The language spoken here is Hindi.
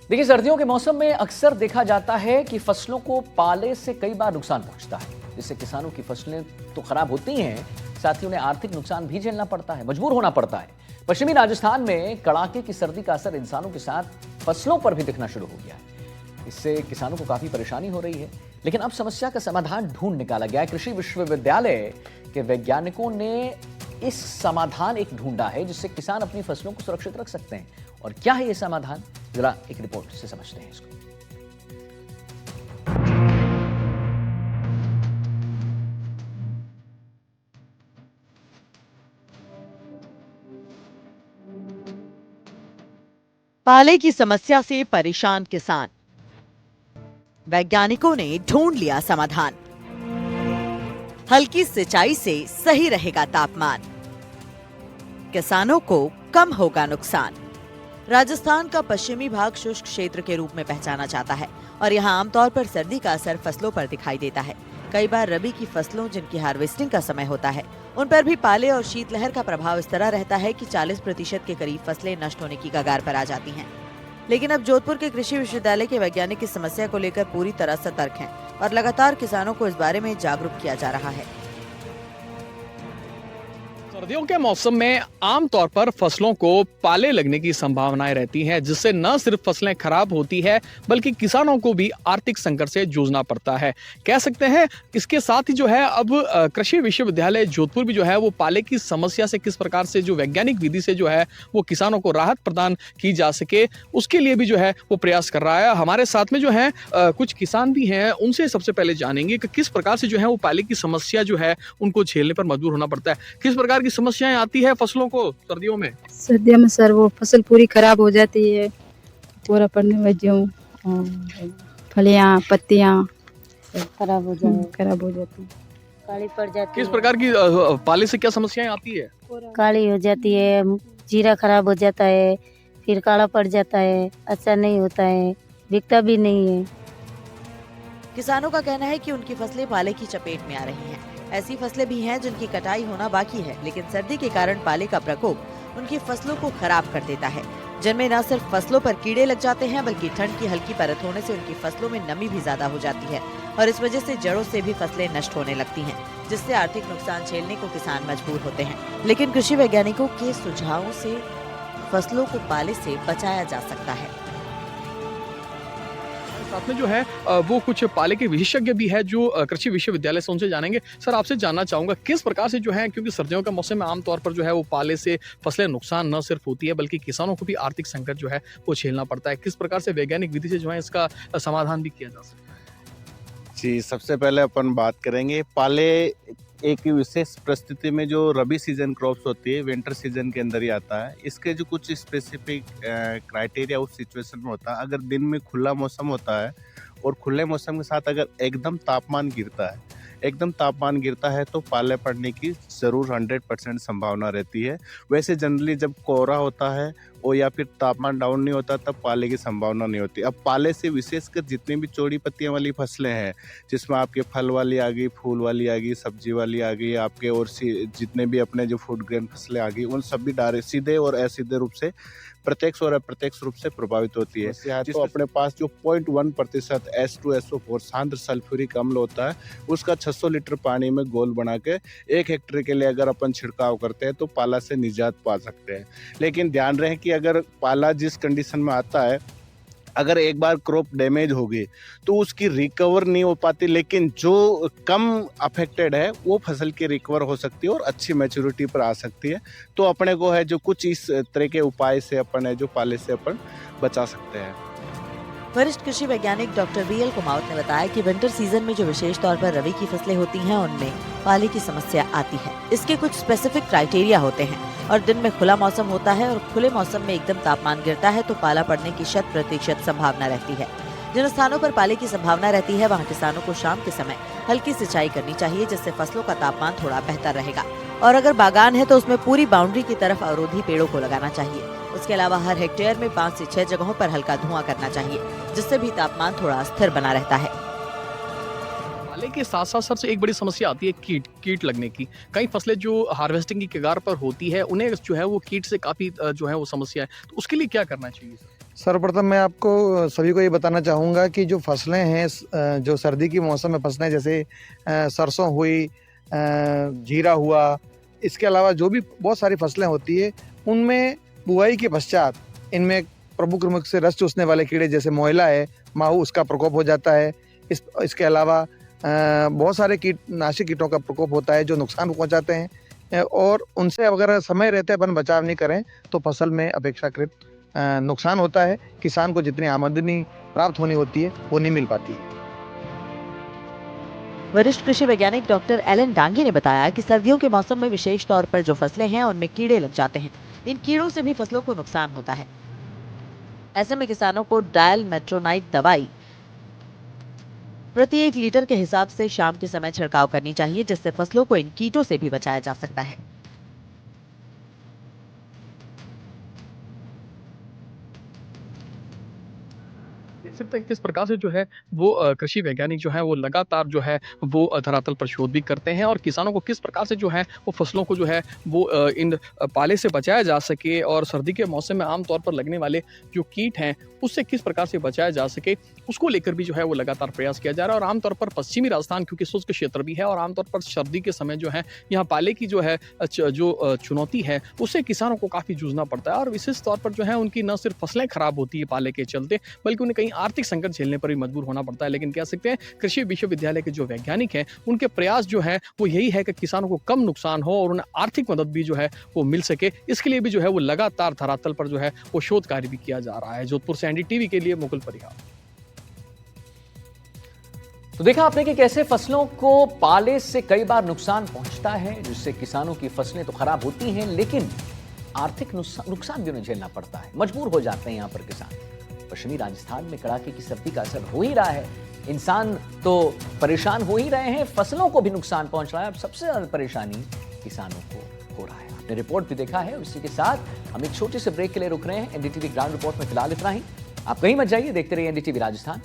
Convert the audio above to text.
देखिए, सर्दियों के मौसम में अक्सर देखा जाता है कि फसलों को पाले से कई बार नुकसान पहुंचता है, जिससे किसानों की फसलें तो खराब होती ही हैं, साथ ही उन्हें आर्थिक नुकसान भी झेलना पड़ता है, मजबूर होना पड़ता है। पश्चिमी राजस्थान में कड़ाके की सर्दी का असर इंसानों के साथ फसलों पर भी दिखना शुरू हो गया है। इससे किसानों को काफी परेशानी हो रही है, लेकिन अब समस्या का समाधान ढूंढ निकाला गया है। कृषि विश्वविद्यालय के वैज्ञानिकों ने इस समाधान एक ढूंढा है जिससे किसान अपनी फसलों को सुरक्षित रख सकते हैं। और क्या है ये समाधान, जरा एक रिपोर्ट से समझते हैं इसको। पाले की समस्या से परेशान किसान। वैज्ञानिकों ने ढूंढ लिया समाधान। हल्की सिंचाई से सही रहेगा तापमान, किसानों को कम होगा नुकसान। राजस्थान का पश्चिमी भाग शुष्क क्षेत्र के रूप में पहचाना जाता है और यहाँ आमतौर पर सर्दी का असर फसलों पर दिखाई देता है। कई बार रबी की फसलों जिनकी हार्वेस्टिंग का समय होता है, उन पर भी पाले और शीतलहर का प्रभाव इस तरह रहता है कि 40% के करीब फसलें नष्ट होने की कगार पर आ जाती हैं। लेकिन अब जोधपुर के कृषि विश्वविद्यालय के वैज्ञानिक इस समस्या को लेकर पूरी तरह सतर्क हैं और लगातार किसानों को इस बारे में जागरूक किया जा रहा है। सर्दियों के मौसम में आमतौर पर फसलों को पाले लगने की संभावनाएं रहती हैं, जिससे न सिर्फ फसलें खराब होती है बल्कि किसानों को भी आर्थिक संकट से जूझना पड़ता है। कह सकते हैं इसके साथ ही जो है अब कृषि विश्वविद्यालय जोधपुर भी जो है वो पाले की समस्या से किस प्रकार से जो वैज्ञानिक विधि से जो है वो किसानों को राहत प्रदान की जा सके, उसके लिए भी जो है वो प्रयास कर रहा है। हमारे साथ में जो है कुछ किसान भी हैं, उनसे सबसे पहले जानेंगे कि किस प्रकार से जो है वो पाले की समस्या जो है उनको झेलने पर मजबूर होना पड़ता है। किस प्रकार की समस्याएं आती है फसलों को सर्दियों में? सर्दियों में सर वो फसल पूरी खराब हो जाती है, पूरा पड़ने वजह फलियां पत्तियां खराब हो जाती है, काली पड़ जाती किस है। प्रकार की पाले से क्या समस्याएं आती है? काली हो जाती है, जीरा खराब हो जाता है, फिर काला पड़ जाता है, अच्छा नहीं होता है, बिकता भी नहीं है। किसानों का कहना है कि उनकी फसलें पाले की चपेट में आ रही हैं। ऐसी फसलें भी हैं जिनकी कटाई होना बाकी है, लेकिन सर्दी के कारण पाले का प्रकोप उनकी फसलों को खराब कर देता है, जिनमें न सिर्फ फसलों पर कीड़े लग जाते हैं बल्कि ठंड की हल्की परत होने से उनकी फसलों में नमी भी ज्यादा हो जाती है और इस वजह से जड़ों से भी फसलें नष्ट होने लगती हैं, जिससे आर्थिक नुकसान झेलने को किसान मजबूर होते हैं। लेकिन कृषि वैज्ञानिकों के सुझावों से फसलों को पाले से बचाया जा सकता है। साथ में जो है वो कुछ पाले के विशेषज्ञ भी है जो कृषि विश्वविद्यालय से, उनसे जानेंगे। सर, आपसे जानना चाहूंगा किस प्रकार से जो है, क्योंकि सर्दियों का मौसम में आमतौर पर जो है वो पाले से फसलें नुकसान न सिर्फ होती है बल्कि किसानों को भी आर्थिक संकट जो है वो झेलना पड़ता है। किस प्रकार से वैज्ञानिक विधि से जो है इसका समाधान भी किया जा सकता है? जी, सबसे पहले अपन बात करेंगे पाले एक विशेष परिस्थिति में जो रबी सीजन क्रॉप्स होती है, विंटर सीजन के अंदर ही आता है। इसके जो कुछ स्पेसिफिक क्राइटेरिया उस सिचुएशन में होता है। अगर दिन में खुला मौसम होता है और खुले मौसम के साथ अगर एकदम तापमान गिरता है तो पाले पड़ने की ज़रूर 100% संभावना रहती है। वैसे जनरली जब कोहरा होता है और या फिर तापमान डाउन नहीं होता तब पाले की संभावना नहीं होती। अब पाले से विशेषकर जितनी भी चौड़ी पत्तियां वाली फसलें हैं, जिसमें आपके फल वाली आ गई, फूल वाली आ गई, सब्जी वाली आ गई, आपके और जितने भी अपने जो फूड ग्रेन फसलें आ गई, उन सभी डायरेक्ट सीधे और असीधे रूप से प्रत्यक्ष और अप्रत्यक्ष रूप से प्रभावित होती है। तो अपने पास जो 0.1% H2SO4 सांद्र सल्फ्यूरिक अम्ल होता है, उसका 600 लीटर पानी में घोल बना के 1 हेक्टेयर के लिए अगर अपन छिड़काव करते हैं तो पाला से निजात पा सकते हैं। लेकिन ध्यान रहे कि अगर पाला जिस कंडीशन में आता है, अगर एक बार क्रॉप डैमेज हो गई तो उसकी रिकवर नहीं हो पाती, लेकिन जो कम अफेक्टेड है वो फसल की रिकवर हो सकती है और अच्छी मैच्योरिटी पर आ सकती है। तो अपने को है जो कुछ इस तरह के उपाय से अपन है जो पाले से अपन बचा सकते हैं। वरिष्ठ कृषि वैज्ञानिक डॉक्टर वीएल कुमावत ने बताया कि विंटर सीजन में जो विशेष तौर पर रबी की फसलें होती हैं उनमें पाले की समस्या आती है। इसके कुछ स्पेसिफिक क्राइटेरिया होते हैं और दिन में खुला मौसम होता है और खुले मौसम में एकदम तापमान गिरता है तो पाला पड़ने की 100% संभावना रहती है। जिन स्थानों पर पाले की संभावना रहती है वहाँ किसानों को शाम के समय हल्की सिंचाई करनी चाहिए, जिससे फसलों का तापमान थोड़ा बेहतर रहेगा। और अगर बागान है तो उसमें पूरी बाउंड्री की तरफ अवरोधी पेड़ों को लगाना चाहिए। उसके अलावा हर हेक्टेयर में 5 से 6 जगहों पर हल्का धुआं करना चाहिए, जिससे भी तापमान थोड़ा स्थिर बना रहता है। पाले के साथ साथ सबसे एक बड़ी समस्या आती है कीट लगने की। कई फसलें जो हार्वेस्टिंग की कगार पर होती है उन्हें जो है वो कीट से काफी जो है वो समस्या है, तो उसके लिए क्या करना चाहिए? सर्वप्रथम मैं आपको सभी को ये बताना चाहूँगा कि जो फसलें हैं जो सर्दी की मौसम में फसलें जैसे सरसों हुई, जीरा हुआ, इसके अलावा जो भी बहुत सारी फसलें होती है उनमें बुआई के पश्चात इनमें प्रमुख रूप से रस चूसने वाले कीड़े जैसे मोयला है, माहू, उसका प्रकोप हो जाता है। इसके अलावा बहुत सारे कीटनाशक कीटों का प्रकोप होता है जो नुकसान पहुंचाते हैं और उनसे अगर समय रहते अपन बचाव नहीं करें तो फसल में अपेक्षाकृत नुकसान होता है। किसान को जितनी आमदनी प्राप्त होनी होती है वो नहीं मिल पाती है। वरिष्ठ कृषि वैज्ञानिक डॉक्टर एलन डांगी ने बताया कि सर्दियों के मौसम में विशेष तौर पर जो फसलें हैं उनमें कीड़े लग जाते हैं। इन कीड़ों से भी फसलों को नुकसान होता है। ऐसे में किसानों को डायल मेट्रोनाइट दवाई प्रति 1 लीटर के हिसाब से शाम के समय छिड़काव करनी चाहिए, जिससे फसलों को इन कीटों से भी बचाया जा सकता है। देख सकते हैं किस प्रकार से जो है वो कृषि वैज्ञानिक जो है वो लगातार जो है वो धरातल पर शोध भी करते हैं और किसानों को किस प्रकार से जो है वो फसलों को जो है वो इन पाले से बचाया जा सके और सर्दी के मौसम में आमतौर पर लगने वाले जो कीट हैं उससे किस प्रकार से बचाया जा सके, उसको लेकर भी जो है वो लगातार प्रयास किया जा रहा है। और आमतौर पर पश्चिमी राजस्थान क्योंकि शुष्क क्षेत्र भी है और आमतौर पर सर्दी के समय जो है यहाँ पाले की जो है जो चुनौती है उससे किसानों को काफ़ी जूझना पड़ता है और विशेष तौर पर जो है उनकी न सिर्फ फसलें खराब होती है पाले के चलते बल्कि उन्हें कहीं आर्थिक संकट झेलने पर भी मजबूर होना पड़ता है। लेकिन कह सकते हैं कृषि विश्वविद्यालय के जो वैज्ञानिक हैं उनके प्रयास जो है वो यही है कि किसानों को कम नुकसान हो और उन्हें आर्थिक मदद भी जो है वो मिल सके। इसके लिए भी जो है वो लगातार धरातल पर जो है वो शोध कार्य भी किया जा रहा है। जोधपुर से एनडीटीवी के लिए मुकुल परिहार। तो देखा आपने कि कैसे फसलों को पाले से कई बार नुकसान पहुंचता है, जिससे किसानों की फसलें तो खराब होती हैं लेकिन आर्थिक नुकसान भी उन्हें झेलना पड़ता है। मजबूर हो जाते हैं यहाँ पर किसान। पश्चिमी राजस्थान में कड़ाके की सर्दी का असर हो ही रहा है। इंसान तो परेशान हो ही रहे हैं, फसलों को भी नुकसान पहुंच रहा है। अब सबसे ज्यादा परेशानी किसानों को हो रहा है। आपने रिपोर्ट भी देखा है। इसी के साथ हम एक छोटे से ब्रेक के लिए रुक रहे हैं। एनडीटीवी ग्राउंड रिपोर्ट में फिलहाल इतना ही। आप कहीं मत जाइए, देखते रहिए एनडीटीवी राजस्थान।